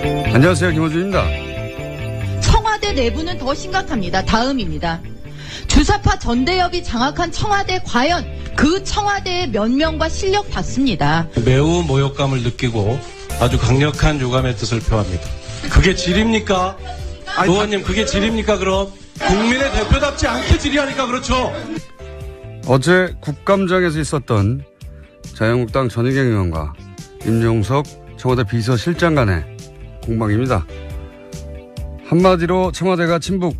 안녕하세요. 김호준입니다. 청와대 내부는 더 심각합니다. 다음입니다. 주사파 전대협이 장악한 청와대, 과연 그 청와대의 면명과 실력 봤습니다. 매우 모욕감을 느끼고 아주 강력한 유감의 뜻을 표합니다. 그게 질입니까? 의원님, 그게 질입니까? 그럼 국민의 대표답지 않게 질의하니까 그렇죠. 어제 국감장에서 있었던 자유한국당 전희경 의원과 임종석 청와대 비서실장 간의 공방입니다. 한마디로 청와대가 친북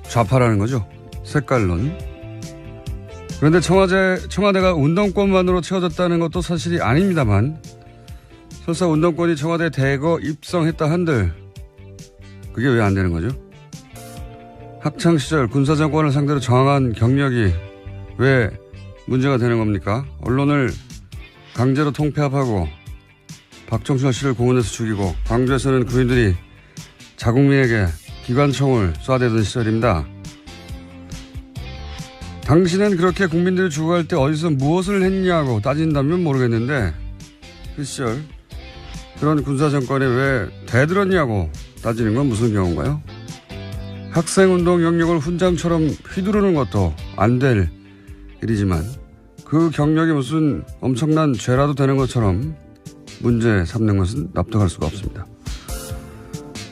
좌파라는 거죠. 색깔론. 그런데 청와대가 운동권만으로 채워졌다는 것도 사실이 아닙니다만, 설사 운동권이 청와대에 대거 입성했다 한들 그게 왜 안 되는 거죠? 학창시절 군사정권을 상대로 저항한 경력이 왜 문제가 되는 겁니까? 언론을 강제로 통폐합하고 박정순 씨를 공원에서 죽이고 광주에서는 군인들이 자국민에게 기관총을 쏴대던 시절입니다. 당신은 그렇게 국민들을 죽어갈 때 어디서 무엇을 했냐고 따진다면 모르겠는데, 그 시절 그런 군사정권에 왜 대들었냐고 따지는 건 무슨 경우인가요? 학생운동 영역을 훈장처럼 휘두르는 것도 안 될 일이지만 그 경력이 무슨 엄청난 죄라도 되는 것처럼 문제 삼는 것은 납득할 수가 없습니다.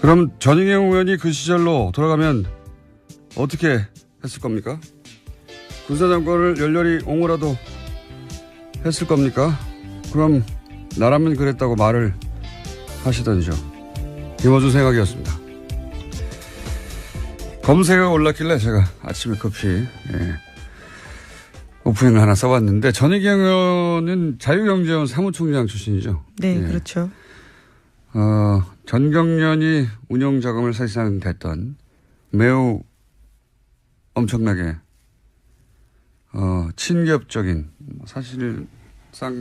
그럼 전희경 의원이 그 시절로 돌아가면 어떻게 했을 겁니까? 군사정권을 열렬히 옹호라도 했을 겁니까? 그럼 나라면 그랬다고 말을 하시던지요. 김어준 생각이었습니다. 검색어가 올랐길래 제가 아침에 커피 오프닝을 하나 써봤는데, 전희경 의원은 자유경제원 사무총장 출신이죠. 네, 그렇죠. 전경련이 운영 자금을 사실상 댔던 매우 엄청나게 친기업적인, 사실상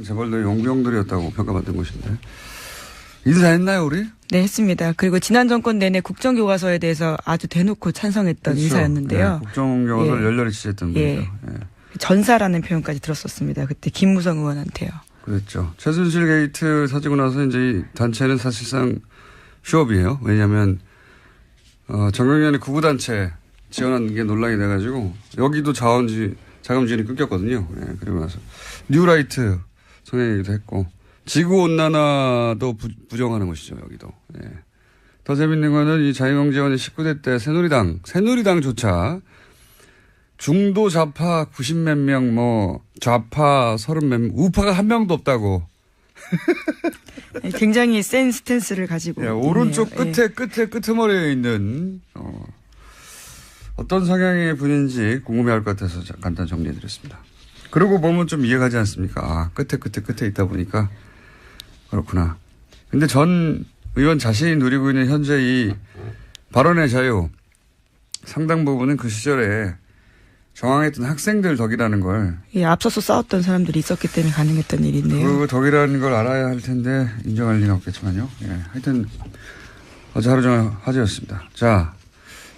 재벌들의 용병들이었다고 평가받던 곳인데, 인사했나요, 우리? 네, 했습니다. 그리고 지난 정권 내내 국정교과서에 대해서 아주 대놓고 찬성했던 그렇죠. 인사였는데요. 네, 국정교과서를 열렬히 지지했던 분이죠. 예. 전사라는 표현까지 들었었습니다. 그때 김무성 의원한테요. 그랬죠. 최순실 게이트 터지고 나서 이제 이 단체는 사실상 휴업이에요. 왜냐하면 정경련이 구구단체 지원한 게 논란이 돼가지고 여기도 자금 지원이 끊겼거든요. 예, 그리고 나서 뉴라이트 성행이기도 했고, 지구온난화도 부정하는 것이죠. 여기도. 예. 더 재밌는 거는 이 자유경제원이 19대 때 새누리당조차 중도 좌파 90몇 명, 좌파 30몇 명, 우파가 한 명도 없다고. 굉장히 센 스탠스를 가지고. 예, 오른쪽 끄트머리에 있는, 어떤 성향의 분인지 궁금해할 것 같아서 간단 정리해드렸습니다. 그러고 보면 좀 이해가지 않습니까? 아, 끝에 있다 보니까 그렇구나. 근데 전 의원 자신이 누리고 있는 현재 이 발언의 자유, 상당 부분은 그 시절에 저항했던 학생들 덕이라는 걸. 예, 앞서서 싸웠던 사람들이 있었기 때문에 가능했던 일인데요. 그 덕이라는 걸 알아야 할 텐데 인정할 리는 없겠지만요. 예, 하여튼 어제 하루 종일 화제였습니다. 자,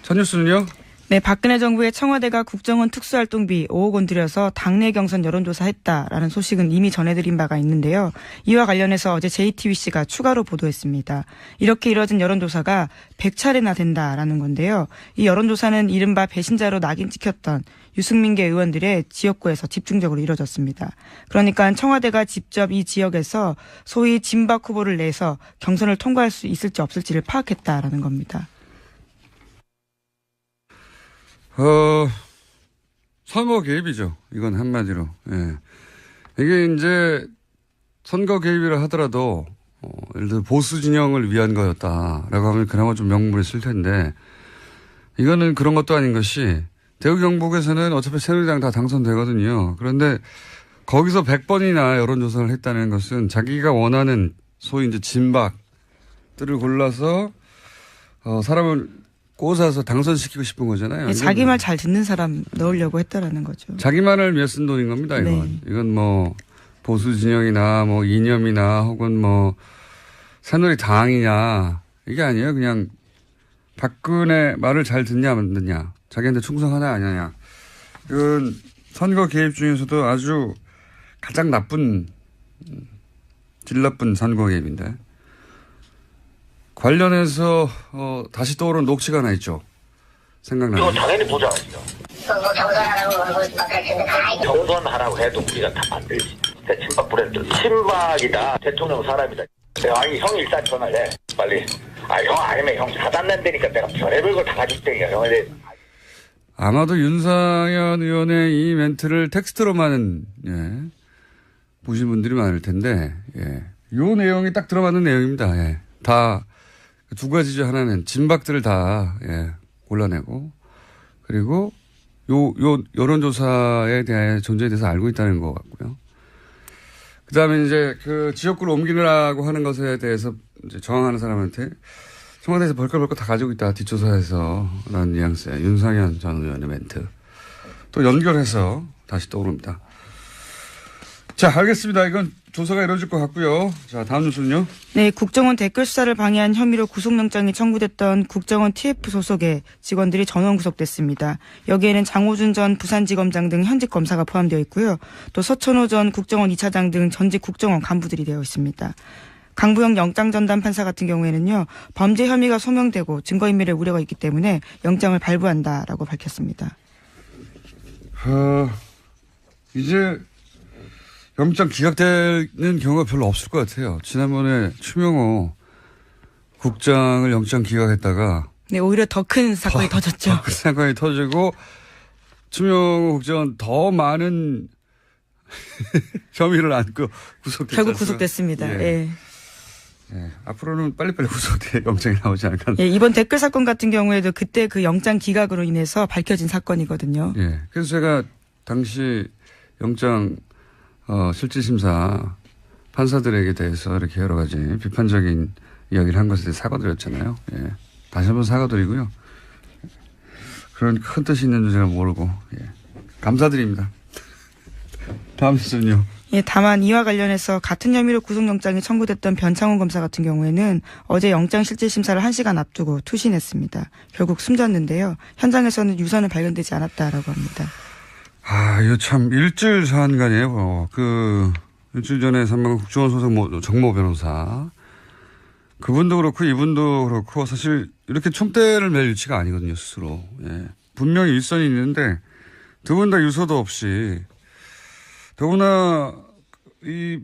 첫 뉴스는요. 네, 박근혜 정부의 청와대가 국정원 특수활동비 5억 원 들여서 당내 경선 여론조사했다라는 소식은 이미 전해드린 바가 있는데요. 이와 관련해서 어제 JTBC가 추가로 보도했습니다. 이렇게 이뤄진 여론조사가 100차례나 된다라는 건데요. 이 여론조사는 이른바 배신자로 낙인 찍혔던 유승민계 의원들의 지역구에서 집중적으로 이뤄졌습니다. 그러니까 청와대가 직접 이 지역에서 소위 진박 후보를 내서 경선을 통과할 수 있을지 없을지를 파악했다라는 겁니다. 선거 개입이죠. 이건 한마디로. 예. 이게 이제 선거 개입이라 하더라도, 예를 들어 보수 진영을 위한 거였다라고 하면 그나마 좀 명분이 있을 텐데, 이거는 그런 것도 아닌 것이, 대구 경북에서는 어차피 새누리당 다 당선되거든요. 그런데 거기서 100번이나 여론조사를 했다는 것은 자기가 원하는 소위 이제 진박들을 골라서, 사람을 꽂아서 당선시키고 싶은 거잖아요. 네, 자기 말 잘 듣는 사람 넣으려고 했다라는 거죠. 자기만을 위해 쓴 돈인 겁니다, 이건. 네. 이건 뭐, 보수 진영이나 뭐, 이념이나 혹은 뭐, 새누리당이냐, 이게 아니에요. 그냥, 박근혜 말을 잘 듣냐, 안 듣냐, 자기한테 충성하냐, 아니냐. 이건 선거 개입 중에서도 아주 가장 나쁜, 질 나쁜 선거 개입인데. 관련해서 다시 떠오른 녹취가 하나 있죠. 생각나요. 이거 당연히 보장하죠. 정선하라고 해도 우리가 다 만들지. 친박 브랜드. 친박이다. 대통령 사람이다. 아니 형이 일단 전화를 해. 빨리. 형 아니면 형 차단된다니까 내가 별의별 걸 다 가질 때야. 형에 아마도 윤상현 의원의 이 멘트를 텍스트로만 보신 분들이 많을 텐데 요 내용이 딱 들어맞는 내용입니다. 다 두 가지죠. 하나는 진박들을 다 골라내고 그리고 요 여론조사에 대한 존재에 대해서 알고 있다는 것 같고요. 그 다음에 이제 그 지역구를 옮기려고 하는 것에 대해서 이제 저항하는 사람한테 청와대에서 벌컥벌컥 다 가지고 있다. 뒷조사에서 라는 뉘앙스의 윤상현 전 의원의 멘트. 또 연결해서 다시 떠오릅니다. 자, 알겠습니다. 이건 조사가 이루어질 것 같고요. 자, 다음 뉴스는요. 네, 국정원 댓글 수사를 방해한 혐의로 구속영장이 청구됐던 국정원 TF 소속의 직원들이 전원 구속됐습니다. 여기에는 장호준 전 부산지검장 등 현직 검사가 포함되어 있고요. 또 서천호 전 국정원 2차장 등 전직 국정원 간부들이 되어 있습니다. 강부영 영장전담 판사 같은 경우에는요. 범죄 혐의가 소명되고 증거인멸의 우려가 있기 때문에 영장을 발부한다라고 밝혔습니다. 이제 영장 기각되는 경우가 별로 없을 것 같아요. 지난번에 추명호 국장을 영장 기각했다가 네, 오히려 더 큰 사건이 터졌죠. 더 큰 사건이 터지고 추명호 국장은 더 많은 혐의를 안고 구속됐죠. 결국 구속됐습니다. 예. 앞으로는 빨리빨리 구속돼 영장이 나오지 않을까. 이번 댓글 사건 같은 경우에도 그때 그 영장 기각으로 인해서 밝혀진 사건이거든요. 그래서 제가 당시 영장 실질심사 판사들에게 대해서 이렇게 여러 가지 비판적인 이야기를 한 것에 대해 사과드렸잖아요. 다시 한번 사과드리고요. 그런 큰 뜻이 있는 줄 제가 모르고 감사드립니다. 다음 뉴스는요. 다만 이와 관련해서 같은 혐의로 구속영장이 청구됐던 변창훈 검사 같은 경우에는 어제 영장실질심사를 1시간 앞두고 투신했습니다. 결국 숨졌는데요. 현장에서는 유서는 발견되지 않았다라고 합니다. 이거 참 일주일 사안간이에요. 일주일 전에 사망한 국정원 소속 정모 변호사. 그분도 그렇고 이분도 그렇고 사실 이렇게 총대를 맬 위치가 아니거든요, 스스로. 분명히 일선이 있는데 두 분 다 유서도 없이 더구나 이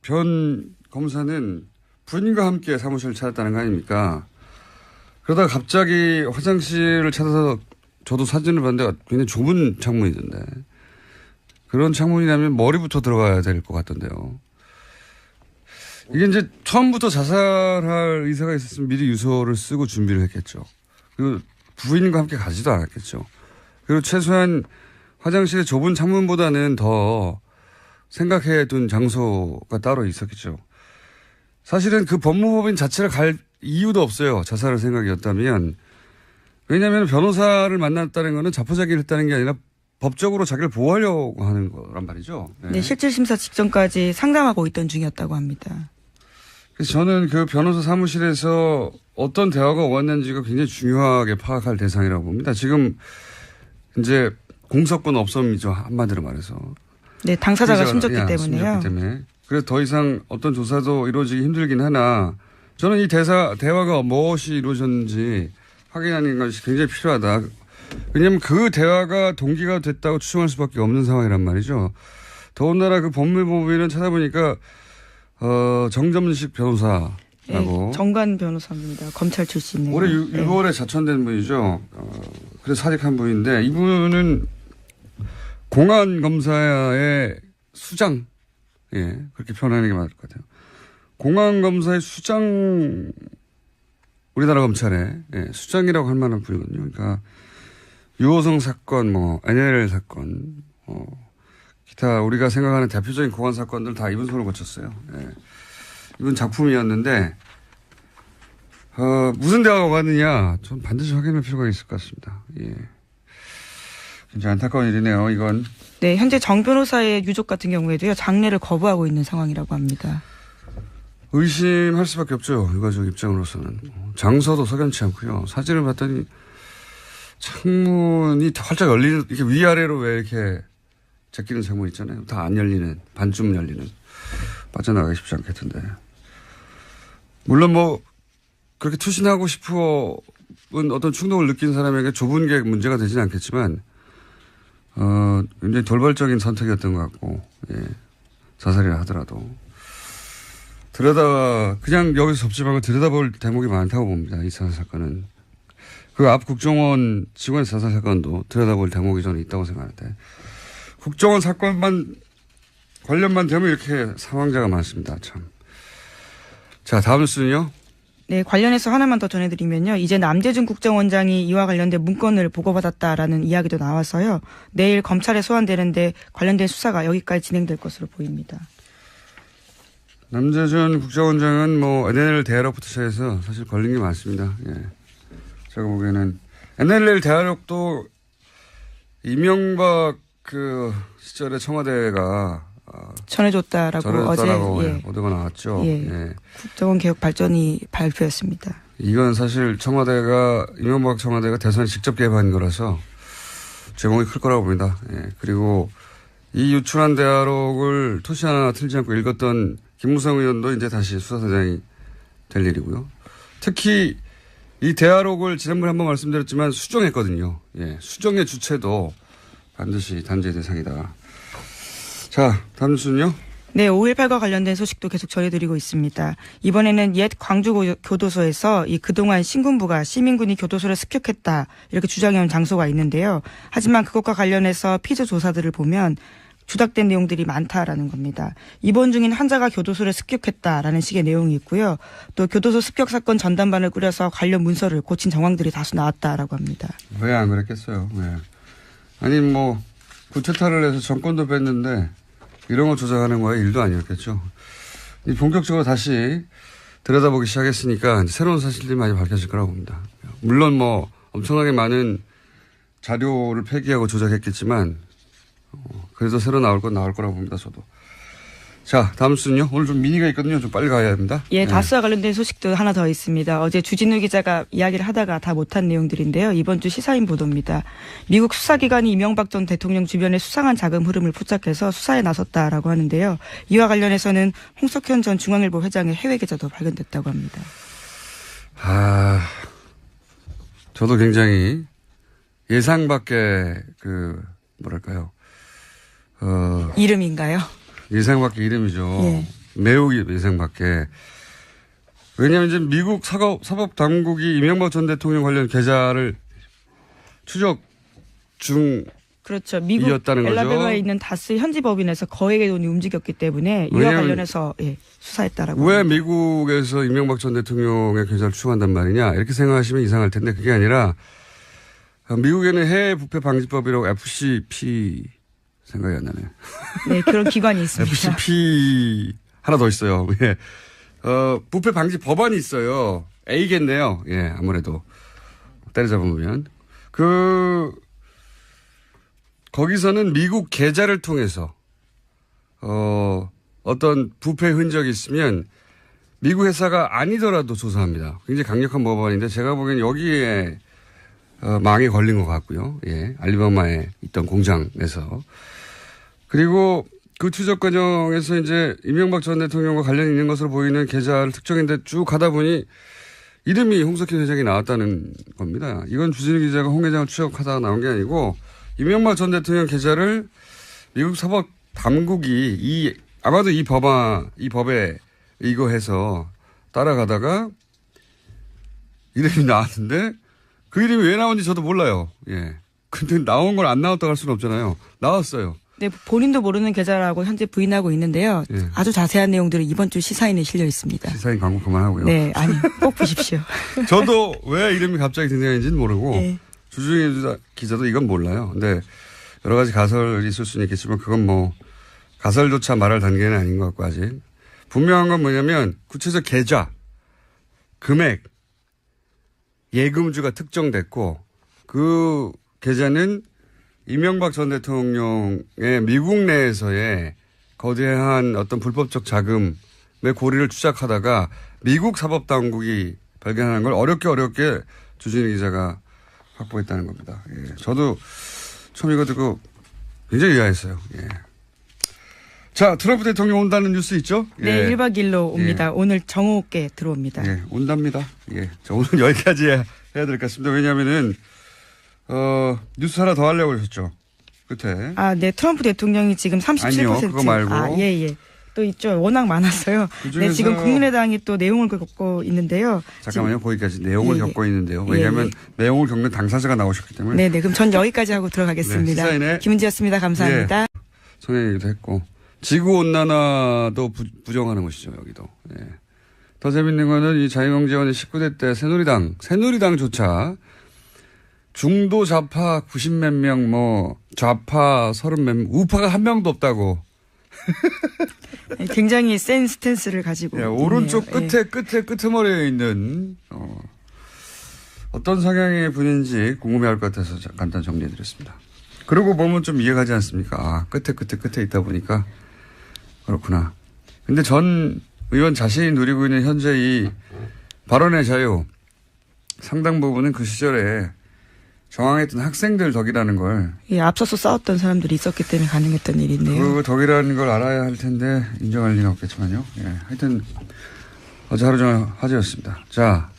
변 검사는 부인과 함께 사무실을 찾았다는 거 아닙니까? 그러다가 갑자기 화장실을 찾아서 저도 사진을 봤는데 굉장히 좁은 창문이던데. 그런 창문이라면 머리부터 들어가야 될 것 같던데요. 이게 이제 처음부터 자살할 의사가 있었으면 미리 유서를 쓰고 준비를 했겠죠. 그리고 부인과 함께 가지도 않았겠죠. 그리고 최소한 화장실의 좁은 창문보다는 더 생각해둔 장소가 따로 있었겠죠. 사실은 그 법무법인 자체를 갈 이유도 없어요. 자살할 생각이었다면. 왜냐하면 변호사를 만났다는 것은 자포자기를 했다는 게 아니라 법적으로 자기를 보호하려고 하는 거란 말이죠. 네, 실질심사 직전까지 상담하고 있던 중이었다고 합니다. 그래서 저는 그 변호사 사무실에서 어떤 대화가 오갔는지가 굉장히 중요하게 파악할 대상이라고 봅니다. 지금 이제 공석권 없음이죠. 한마디로 말해서. 네, 당사자가 숨졌기 때문에요. 그래서 더 이상 어떤 조사도 이루어지기 힘들긴 하나 저는 이 대화가 무엇이 이루어졌는지 확인하는 것이 굉장히 필요하다. 왜냐하면 그 대화가 동기가 됐다고 추정할 수밖에 없는 상황이란 말이죠. 더군다나 그 법무법인은 찾아보니까 정점식 변호사라고. 네, 정관 변호사입니다. 검찰 출신이에요. 올해 6월에 자천된 분이죠. 그래서 사직한 분인데 이분은 공안검사의 수장. 그렇게 표현하는 게 맞을 것 같아요. 공안검사의 수장, 우리나라 검찰의 수장이라고 할 만한 분이거든요. 그러니까 유호성 사건, NLL 사건, 기타 우리가 생각하는 대표적인 공안 사건들 다 이분 손을 거쳤어요. 이분 작품이었는데 무슨 대화가 오갔느냐, 전 반드시 확인할 필요가 있을 것 같습니다. 굉장히 안타까운 일이네요, 이건. 네, 현재 정 변호사의 유족 같은 경우에도요, 장례를 거부하고 있는 상황이라고 합니다. 의심할 수밖에 없죠, 유가족 입장으로서는. 장소도 석연치 않고요. 사진을 봤더니 창문이 활짝 열리는, 이렇게 위아래로 왜 이렇게 제끼는 창문 있잖아요. 다 안 열리는, 반쯤 열리는. 빠져나가기 쉽지 않겠던데. 물론 그렇게 투신하고 싶은 어떤 충동을 느낀 사람에게 좁은 게 문제가 되지는 않겠지만, 굉장히 돌발적인 선택이었던 것 같고, 예. 자살이라 하더라도. 그냥 여기서 접지 말고 들여다볼 대목이 많다고 봅니다. 이 자살 사건은. 그 앞 국정원 직원의 자살 사건도 들여다볼 대목이 저는 있다고 생각하는데, 국정원 사건만, 관련만 되면 이렇게 사망자가 많습니다. 참. 자, 다음 뉴스는요? 네, 관련해서 하나만 더 전해드리면요. 이제 남재준 국정원장이 이와 관련된 문건을 보고받았다라는 이야기도 나와서요. 내일 검찰에 소환되는데 관련된 수사가 여기까지 진행될 것으로 보입니다. 남재준 국정원장은 NLL 대화록부터 시작해서 사실 걸린 게 많습니다. 예. 제가 보기에는 NLL 대화록도 이명박 그 시절에 청와대가 전해줬다라고 어제 보도가 나왔죠. 예. 국정원 개혁 발전이 발표했습니다. 이건 사실 이명박 청와대가 대선에 직접 개입한 거라서 제목이 클 거라고 봅니다. 예. 그리고 이 유출한 대화록을 토시 하나 틀지 않고 읽었던 김무성 의원도 이제 다시 수사대장이 될 일이고요. 특히 이 대화록을 지난번에 한번 말씀드렸지만 수정했거든요. 예. 수정의 주체도 반드시 단죄 대상이다. 자, 다음 뉴스는요? 네, 5.18과 관련된 소식도 계속 전해드리고 있습니다. 이번에는 옛 광주교도소에서 그동안 신군부가 시민군이 교도소를 습격했다 이렇게 주장해온 장소가 있는데요. 하지만 그것과 관련해서 피조 조사들을 보면 주닥된 내용들이 많다라는 겁니다. 입원 중인 환자가 교도소를 습격했다라는 식의 내용이 있고요. 또 교도소 습격 사건 전담반을 꾸려서 관련 문서를 고친 정황들이 다수 나왔다라고 합니다. 왜 안 그랬겠어요. 네. 아니 구태타를 해서 정권도 뺐는데 이런 거 조작하는 거야 일도 아니었겠죠. 본격적으로 다시 들여다보기 시작했으니까 새로운 사실들이 많이 밝혀질 거라고 봅니다. 물론 엄청나게 많은 자료를 폐기하고 조작했겠지만 그래도 새로 나올 건 나올 거라고 봅니다. 저도. 자, 다음 뉴스는요. 오늘 좀 미니가 있거든요. 좀 빨리 가야 합니다. 예, 다스와 관련된 소식도 하나 더 있습니다. 어제 주진우 기자가 이야기를 하다가 다 못한 내용들인데요. 이번 주 시사인 보도입니다. 미국 수사기관이 이명박 전 대통령 주변의 수상한 자금 흐름을 포착해서 수사에 나섰다라고 하는데요. 이와 관련해서는 홍석현 전 중앙일보 회장의 해외 계좌도 발견됐다고 합니다. 저도 굉장히 예상 밖의 이름인가요? 예상 밖의 이름이죠. 예. 매우 예상 밖의. 왜냐하면 이제 미국 사법당국이 이명박 전 대통령 관련 계좌를 추적 그렇죠. 미국 엘라베마에 있는 다스 현지 법인에서 거액의 돈이 움직였기 때문에 이와 관련해서 수사했다라고. 왜 미국에서 이명박 전 대통령의 계좌를 추적한단 말이냐 이렇게 생각하시면 이상할 텐데 그게 아니라 미국에는 해외 부패 방지법이라고 FCP 생각이 안 나네요. 네, 그런 기관이 있습니다. FCP 하나 더 있어요. 예. 부패 방지 법안이 있어요. A겠네요. 예, 아무래도 때려잡으면 거기서는 미국 계좌를 통해서 어떤 부패 흔적이 있으면 미국 회사가 아니더라도 조사합니다. 굉장히 강력한 법안인데 제가 보기엔 여기에 망에 걸린 것 같고요. 예, 알리바마에 있던 공장에서. 그리고 그 추적 과정에서 이제 이명박 전 대통령과 관련이 있는 것으로 보이는 계좌를 특정했는데 쭉 가다 보니 이름이 홍석현 회장이 나왔다는 겁니다. 이건 주진우 기자가 홍 회장을 추적하다가 나온 게 아니고 이명박 전 대통령 계좌를 미국 사법 당국이 아마도 이 법에 이거해서 따라가다가 이름이 나왔는데 그 이름이 왜 나온지 저도 몰라요. 예. 근데 나온 걸 안 나왔다고 할 수는 없잖아요. 나왔어요. 네, 본인도 모르는 계좌라고 현재 부인하고 있는데요. 예. 아주 자세한 내용들은 이번 주 시사인에 실려 있습니다. 시사인 광고 그만하고요. 네, 아니 꼭 보십시오. 저도 왜 이름이 갑자기 등장했는지는 모르고 예. 주중에 기자도 이건 몰라요. 근데 여러 가지 가설이 있을 수는 있겠지만 그건 가설조차 말할 단계는 아닌 것 같고 아직. 분명한 건 뭐냐면 구체적 계좌, 금액, 예금주가 특정됐고 그 계좌는 이명박 전 대통령의 미국 내에서의 거대한 어떤 불법적 자금의 고리를 추적하다가 미국 사법당국이 발견하는 걸 어렵게 주진우 기자가 확보했다는 겁니다. 예. 저도 처음 이거 듣고 굉장히 의아했어요. 예. 자, 트럼프 대통령 온다는 뉴스 있죠? 네, 예. 1박 2일로 옵니다. 예. 오늘 정오께 들어옵니다. 예, 온답니다. 예. 자, 오늘 여기까지 해야 될 것 같습니다. 왜냐하면은, 뉴스 하나 더 하려고 하셨죠. 끝에. 아, 네. 트럼프 대통령이 지금 37%. 아니요, 그거 말고. 아, 예, 예. 또 있죠. 워낙 많았어요. 그중에서- 네, 지금 국민의당이 또 내용을 겪고 있는데요. 잠깐만요. 거기까지 내용을 예, 예. 겪고 있는데요. 왜냐하면 내용을 겪는 당사자가 나오셨기 때문에. 네, 네. 그럼 전 여기까지 하고 들어가겠습니다. 네, 시사인의 김은지였습니다. 감사합니다. 성향 얘기도 했고. 지구온난화도 부정하는 것이죠, 여기도. 예. 더 재밌는 거는 이 자유명재원의 19대 때 새누리당조차 중도 좌파 90몇 명, 좌파 30몇 명, 우파가 한 명도 없다고. 네, 굉장히 센 스탠스를 가지고. 예, 오른쪽 있네요. 끝에 끄트머리에 있는, 어떤 성향의 분인지 궁금해할 것 같아서 간단 정리해드렸습니다. 그러고 보면 좀 이해가지 않습니까? 아, 끝에 있다 보니까 그렇구나. 근데 전 의원 자신이 누리고 있는 현재 이 발언의 자유 상당 부분은 그 시절에 저항했던 학생들 덕이라는 걸 예, 앞서서 싸웠던 사람들이 있었기 때문에 가능했던 일인데요. 그 덕이라는 걸 알아야 할 텐데 인정할 리는 없겠지만요. 예, 하여튼 어제 하루 종일 화제였습니다. 자,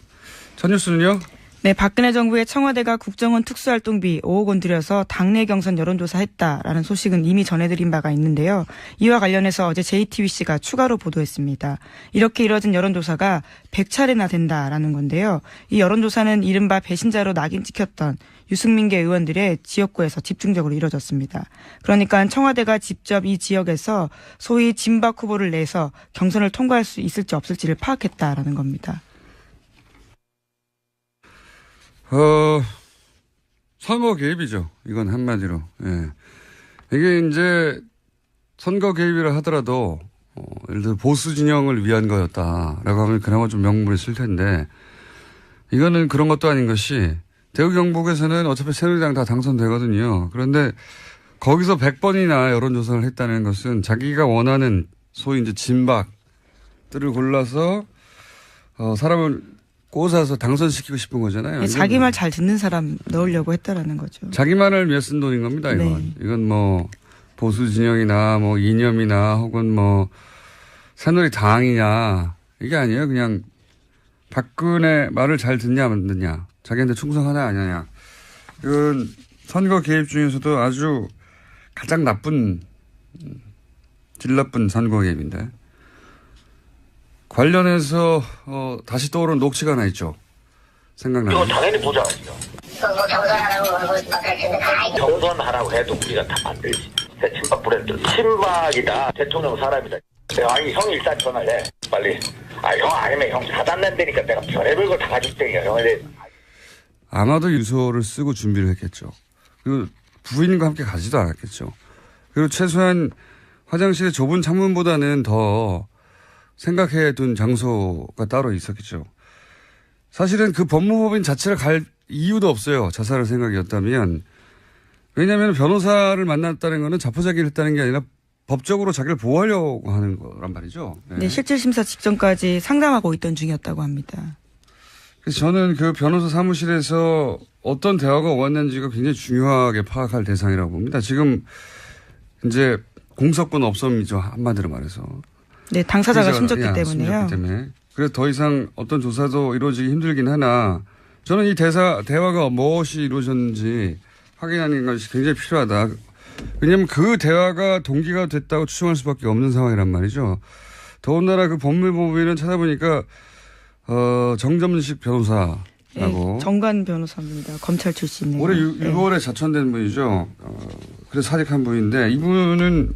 첫 뉴스는요. 네, 박근혜 정부의 청와대가 국정원 특수활동비 5억 원 들여서 당내 경선 여론조사 했다라는 소식은 이미 전해드린 바가 있는데요. 이와 관련해서 어제 JTBC가 추가로 보도했습니다. 이렇게 이뤄진 여론조사가 100차례나 된다라는 건데요. 이 여론조사는 이른바 배신자로 낙인 찍혔던 유승민계 의원들의 지역구에서 집중적으로 이뤄졌습니다. 그러니까 청와대가 직접 이 지역에서 소위 진박 후보를 내서 경선을 통과할 수 있을지 없을지를 파악했다라는 겁니다. 선거 개입이죠. 이건 한마디로. 예. 이게 이제 선거 개입이라 하더라도, 예를 들어 보수 진영을 위한 거였다라고 하면 그나마 좀 명분이 있을 텐데, 이거는 그런 것도 아닌 것이, 대구 경북에서는 어차피 새누리당 다 당선되거든요. 그런데 거기서 100번이나 여론조사를 했다는 것은 자기가 원하는 소위 이제 진박들을 골라서, 사람을 꽂아서 당선시키고 싶은 거잖아요. 자기 말 잘 듣는 사람 넣으려고 했다라는 거죠. 자기 말을 위해 쓴 돈인 겁니다, 이건. 네. 이건 뭐, 보수 진영이나 뭐, 이념이나 혹은 뭐, 새누리당이냐. 이게 아니에요. 그냥, 박근혜 말을 잘 듣냐, 안 듣냐. 자기한테 충성하냐, 아니냐. 이건 선거 개입 중에서도 아주 가장 나쁜, 질 나쁜 선거 개입인데. 관련해서 다시 떠오른 녹취가 하나 있죠. 생각나요. 이거 당연히 보장하죠. 경선하라고 해도 우리가 다 만들지. 친박 브랜드. 친박이다. 대통령 사람이다. 아니 형이 일단 전화를 해. 빨리. 형 아니면 형 차단된다니까 내가 별의별 걸 다 가질 때니까 형에 아마도 유서를 쓰고 준비를 했겠죠. 그리고 부인과 함께 가지도 않았겠죠. 그리고 최소한 화장실의 좁은 창문보다는 더 생각해 둔 장소가 따로 있었겠죠. 사실은 그 법무법인 자체를 갈 이유도 없어요. 자살할 생각이었다면. 왜냐하면 변호사를 만났다는 것은 자포자기를 했다는 게 아니라 법적으로 자기를 보호하려고 하는 거란 말이죠. 네. 네, 실질심사 직전까지 상담하고 있던 중이었다고 합니다. 그래서 저는 그 변호사 사무실에서 어떤 대화가 오갔는지가 굉장히 중요하게 파악할 대상이라고 봅니다. 지금 이제 공석권 없음이죠. 한마디로 말해서. 네, 당사자가 피해자가, 숨졌기 야, 때문에요. 숨졌기 때문에. 그래서 더 이상 어떤 조사도 이루어지기 힘들긴 하나 저는 이 대화가 무엇이 이루어졌는지 확인하는 것이 굉장히 필요하다. 왜냐하면 그 대화가 동기가 됐다고 추정할 수밖에 없는 상황이란 말이죠. 더군다나 그 법무법인은 찾아보니까 정점식 변호사라고. 네, 정관 변호사입니다. 검찰 출신이에요. 올해 네. 6월에 자천된 분이죠. 그래서 사직한 분인데 이분은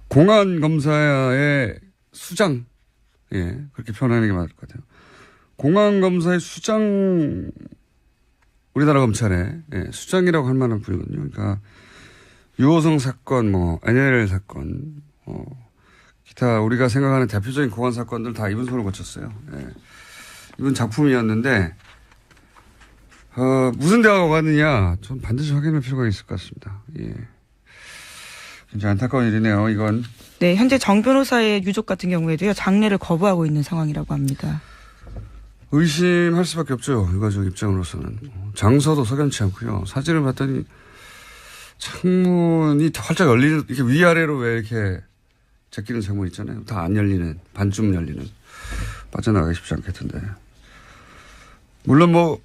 공안검사의 수장, 예, 그렇게 표현하는 게 맞을 것 같아요. 공안검사의 수장, 우리나라 검찰의 수장이라고 할 만한 분이거든요. 그러니까 유호성 사건, NLL 사건, 기타 우리가 생각하는 대표적인 공안 사건들 다 이분 손을 거쳤어요. 예. 이분 작품이었는데 무슨 대화가 오갔느냐, 전 반드시 확인할 필요가 있을 것 같습니다. 예. 굉장히 안타까운 일이네요, 이건. 네, 현재 정 변호사의 유족 같은 경우에도요, 장례를 거부하고 있는 상황이라고 합니다. 의심할 수밖에 없죠, 유가족 입장으로서는. 장소도 석연치 않고요. 사진을 봤더니 창문이 활짝 열리는, 이렇게 위아래로 왜 이렇게 제끼는 창문 있잖아요. 다 안 열리는, 반쯤 열리는. 빠져나가기 쉽지 않겠던데. 물론 뭐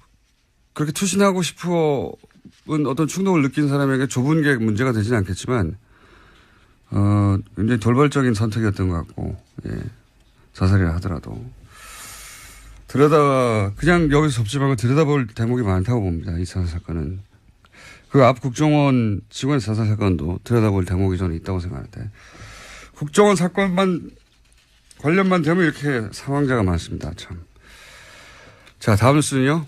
그렇게 투신하고 싶은 어떤 충동을 느낀 사람에게 좁은 게 문제가 되지는 않겠지만 굉장히 돌발적인 선택이었던 것 같고, 예. 자살이라 하더라도. 그냥 여기서 접지 말고 들여다볼 대목이 많다고 봅니다. 이 자살 사건은. 그 앞 국정원 직원의 자살 사건도 들여다볼 대목이 저는 있다고 생각하는데. 국정원 사건만, 관련만 되면 이렇게 사망자가 많습니다. 참. 자, 다음 뉴스는요.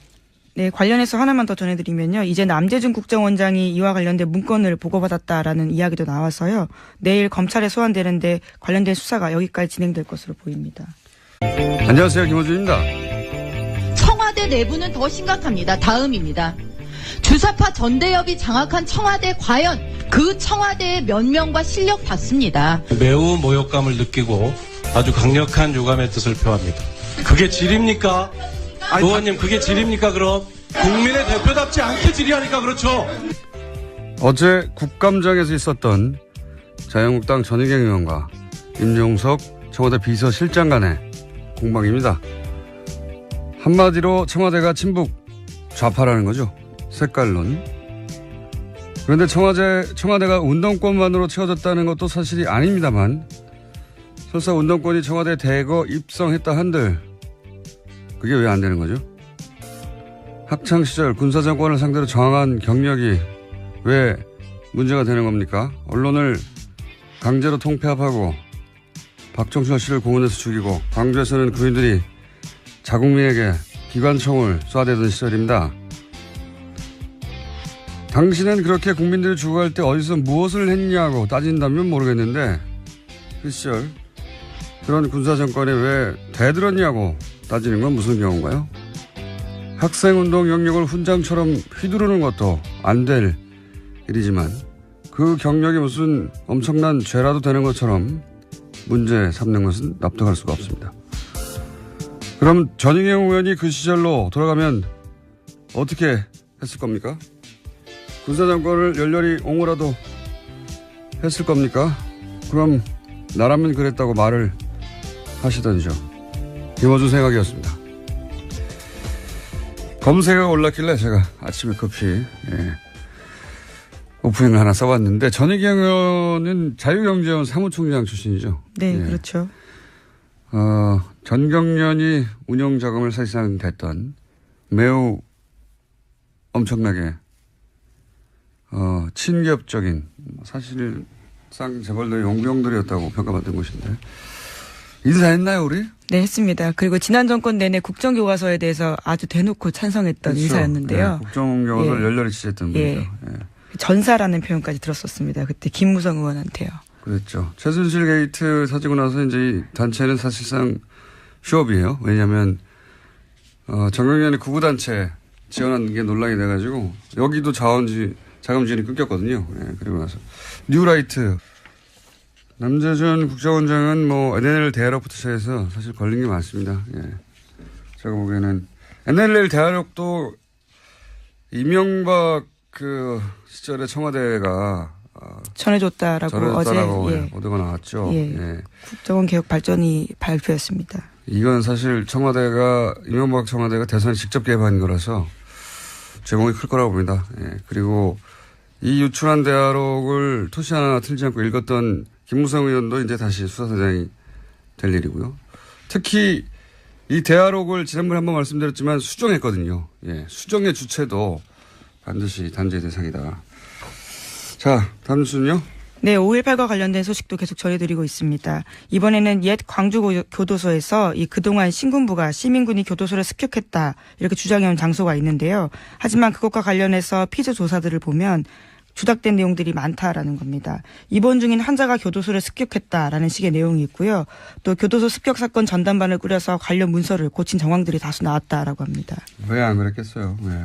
네, 관련해서 하나만 더 전해드리면요. 이제 남재준 국정원장이 이와 관련된 문건을 보고받았다라는 이야기도 나와서요. 내일 검찰에 소환되는데 관련된 수사가 여기까지 진행될 것으로 보입니다. 안녕하세요. 김호준입니다. 청와대 내부는 더 심각합니다. 다음입니다. 주사파 전대협이 장악한 청와대, 과연 그 청와대의 면면과 실력 봤습니다. 매우 모욕감을 느끼고 아주 강력한 유감의 뜻을 표합니다. 그게 질입니까? 의원님, 그게 질입니까? 그럼 국민의 대표답지 않게 질의하니까 그렇죠. 어제 국감장에서 있었던 자유한국당 전희경 의원과 임종석 청와대 비서실장 간의 공방입니다. 한마디로 청와대가 친북 좌파라는 거죠. 색깔론. 그런데 청와대가 운동권만으로 채워졌다는 것도 사실이 아닙니다만, 설사 운동권이 청와대에 대거 입성했다 한들 그게 왜 안 되는 거죠? 학창시절 군사정권을 상대로 저항한 경력이 왜 문제가 되는 겁니까? 언론을 강제로 통폐합하고 박정철 씨를 공원에서 죽이고 광주에서는 군인들이 자국민에게 기관총을 쏴대던 시절입니다. 당신은 그렇게 국민들을 죽어갈 때 어디서 무엇을 했냐고 따진다면 모르겠는데, 그 시절 그런 군사정권에 왜 대들었냐고 따지는 건 무슨 경우인가요? 학생운동 영역을 훈장처럼 휘두르는 것도 안 될 일이지만 그 경력이 무슨 엄청난 죄라도 되는 것처럼 문제 삼는 것은 납득할 수가 없습니다. 그럼 전희경 의원이 그 시절로 돌아가면 어떻게 했을 겁니까? 군사정권을 열렬히 옹호라도 했을 겁니까? 그럼 나라면 그랬다고 말을 하시던지요. 김어준 생각이었습니다. 검색어가 올랐길래 제가 아침에 커피 오프닝을 하나 써봤는데, 전희경 의원은 자유경제원 사무총장 출신이죠. 네, 예. 그렇죠. 전경련이 운영 자금을 사실상 댔던 매우 엄청나게 친기업적인, 사실상 재벌들의 용병들이었다고 평가받은 곳인데, 인사했나요, 우리? 네, 했습니다. 그리고 지난 정권 내내 국정교과서에 대해서 아주 대놓고 찬성했던 그렇죠. 인사였는데요. 네, 국정교과서를 예. 열렬히 지지했던 분이죠. 예. 예. 전사라는 표현까지 들었었습니다. 그때 김무성 의원한테요. 그랬죠. 최순실 게이트 터지고 나서 이제 이 단체는 사실상 휴업이에요. 왜냐하면 정경련이 구구단체 지원하는 게 논란이 돼가지고 여기도 자금 지원이 끊겼거든요. 예, 그리고 나서 뉴라이트 남재준 국정원장은 뭐 NLL 대화록부터 시작해서 사실 걸린 게 많습니다. 예. 제가 보기에는 NLL 대화록도 이명박 그 시절에 청와대가 전해줬다라고 어제 보도가 나왔죠. 예. 국정원 개혁 발전이 발표했습니다. 이건 사실 이명박 청와대가 대선에 직접 개입한 거라서 제목이 클 거라고 봅니다. 예. 그리고 이 유출한 대화록을 토시 하나 틀지 않고 읽었던 김무성 의원도 이제 다시 수사대장이 될 일이고요. 특히 이 대화록을 지난번에 한번 말씀드렸지만 수정했거든요. 예. 수정의 주체도 반드시 단죄 대상이다. 자, 다음 뉴스는요? 네, 5.18과 관련된 소식도 계속 전해드리고 있습니다. 이번에는 옛 광주교도소에서 이 그동안 신군부가 시민군이 교도소를 습격했다 이렇게 주장해온 장소가 있는데요. 하지만 그것과 관련해서 피조 조사들을 보면 주닥된 내용들이 많다라는 겁니다. 입원 중인 환자가 교도소를 습격했다라는 식의 내용이 있고요. 또 교도소 습격 사건 전담반을 꾸려서 관련 문서를 고친 정황들이 다수 나왔다라고 합니다. 왜 안 그랬겠어요. 네.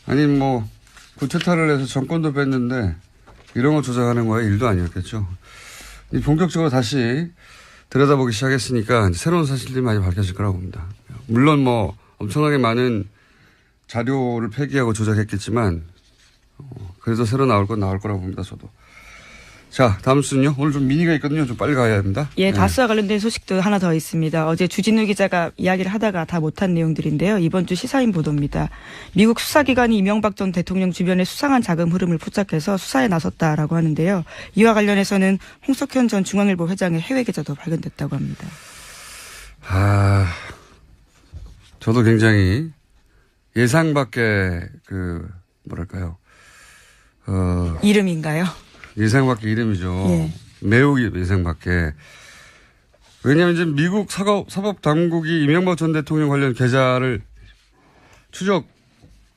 아니 뭐 구태타를 해서 정권도 뺐는데 이런 거 조작하는 거야 일도 아니었겠죠. 본격적으로 다시 들여다보기 시작했으니까 새로운 사실들이 많이 밝혀질 거라고 봅니다. 물론 뭐 엄청나게 많은 자료를 폐기하고 조작했겠지만 그래도 새로 나올 건 나올 거라고 봅니다. 저도. 자, 다음 순요. 오늘 좀 미니가 있거든요. 좀 빨리 가야 합니다. 예, 다스와 관련된 소식도 하나 더 있습니다. 어제 주진우 기자가 이야기를 하다가 다 못한 내용들인데요. 이번 주 시사인 보도입니다. 미국 수사기관이 이명박 전 대통령 주변의 수상한 자금 흐름을 포착해서 수사에 나섰다라고 하는데요. 이와 관련해서는 홍석현 전 중앙일보 회장의 해외 계좌도 발견됐다고 합니다. 저도 굉장히 예상 밖의 뭐랄까요. 이름인가요? 예상 밖의 이름이죠. 예. 매우 예상 밖의. 왜냐하면 이제 미국 사법 당국이 이명박 전 대통령 관련 계좌를 추적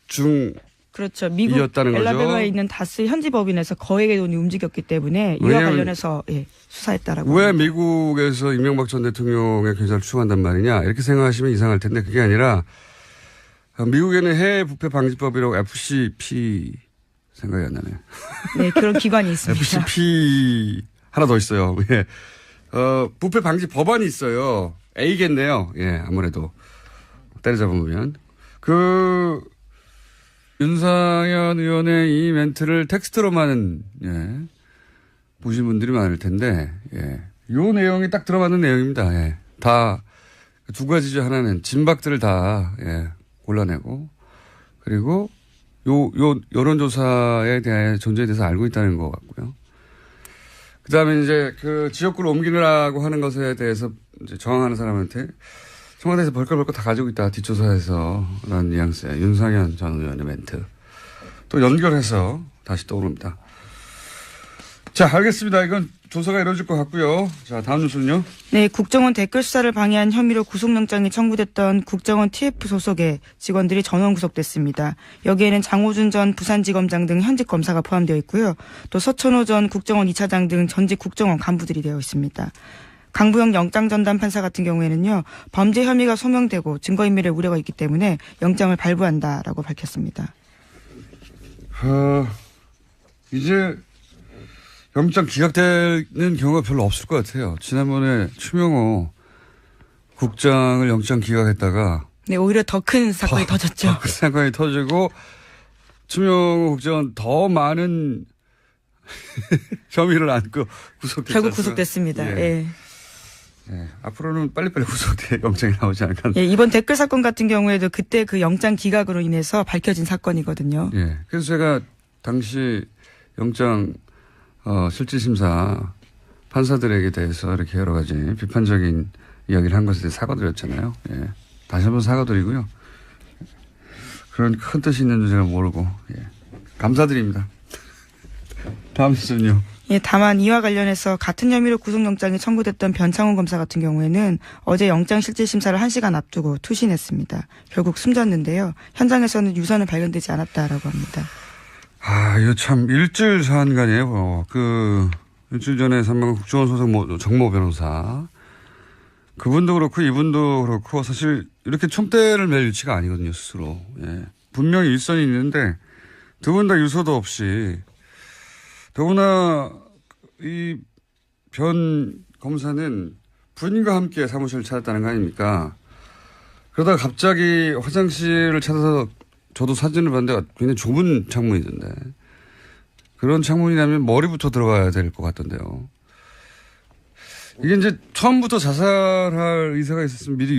중 그렇죠. 미국 이었다는 거죠. 엘라베마에 있는 다스 현지 법인에서 거액의 돈이 움직였기 때문에 이와 관련해서 수사했다라고. 왜 합니다. 미국에서 이명박 전 대통령의 계좌를 추적한단 말이냐 이렇게 생각하시면 이상할 텐데 그게 아니라 미국에는 해외 부패 방지법이라고 FCP 생각이 안 나네요. 네, 그런 기관이 있습니다. FCP 하나 더 있어요. 예. 부패 방지 법안이 있어요. A겠네요. 예, 아무래도 때려잡으면 윤상현 의원의 이 멘트를 텍스트로만 보신 분들이 많을 텐데, 요 내용이 딱 들어맞는 내용입니다. 예. 다 두 가지죠. 하나는 진박들을 다 골라내고, 그리고 요 여론조사에 대한 존재에 대해서 알고 있다는 것 같고요. 그 다음에 이제 지역구를 옮기느라고 하는 것에 대해서 이제 저항하는 사람한테 청와대에서 벌컥벌컥 다 가지고 있다. 뒷조사에서 라는 뉘앙스의 윤상현 전 의원의 멘트. 또 연결해서 다시 떠오릅니다. 자, 알겠습니다. 이건 조사가 이루어질 것 같고요. 자, 다음 뉴스는요. 네, 국정원 댓글 수사를 방해한 혐의로 구속영장이 청구됐던 국정원 TF 소속의 직원들이 전원 구속됐습니다. 여기에는 장호준 전 부산지검장 등 현직 검사가 포함되어 있고요. 또 서천호 전 국정원 2차장 등 전직 국정원 간부들이 되어 있습니다. 강부영 영장전담 판사 같은 경우에는요. 범죄 혐의가 소명되고 증거인멸의 우려가 있기 때문에 영장을 발부한다라고 밝혔습니다. 이제 영장 기각되는 경우가 별로 없을 것 같아요. 지난번에 추명호 국장을 영장 기각했다가 네, 오히려 더 큰 사건이 터졌죠. 더 큰 사건이 터지고 추명호 국장은 더 많은 혐의를 안고 구속됐죠. 결국 구속됐습니다. 예. 앞으로는 빨리빨리 구속돼 영장이 나오지 않을까. 예, 이번 댓글 사건 같은 경우에도 그때 그 영장 기각으로 인해서 밝혀진 사건이거든요. 예. 그래서 제가 당시 영장 실질심사 판사들에게 대해서 이렇게 여러 가지 비판적인 이야기를 한 것에 대해 사과드렸잖아요. 예. 다시 한번 사과드리고요. 그런 큰 뜻이 있는 줄 제가 모르고 감사드립니다. 다음 뉴스는요. 예, 다만 이와 관련해서 같은 혐의로 구속영장이 청구됐던 변창훈 검사 같은 경우에는 어제 영장 실질심사를 1시간 앞두고 투신했습니다. 결국 숨졌는데요. 현장에서는 유서는 발견되지 않았다라고 합니다. 이거 참 일주일 사안간이에요. 일주일 전에 사망한 국정원 소속 정모 변호사. 그분도 그렇고 이분도 그렇고 사실 이렇게 총대를 맬 위치가 아니거든요, 스스로. 예. 분명히 일선이 있는데 두 분 다 유서도 없이 더구나 이 변 검사는 부인과 함께 사무실을 찾았다는 거 아닙니까? 그러다가 갑자기 화장실을 찾아서 저도 사진을 봤는데 굉장히 좁은 창문이던데 그런 창문이라면 머리부터 들어가야 될 것 같던데요. 이게 이제 처음부터 자살할 의사가 있었으면 미리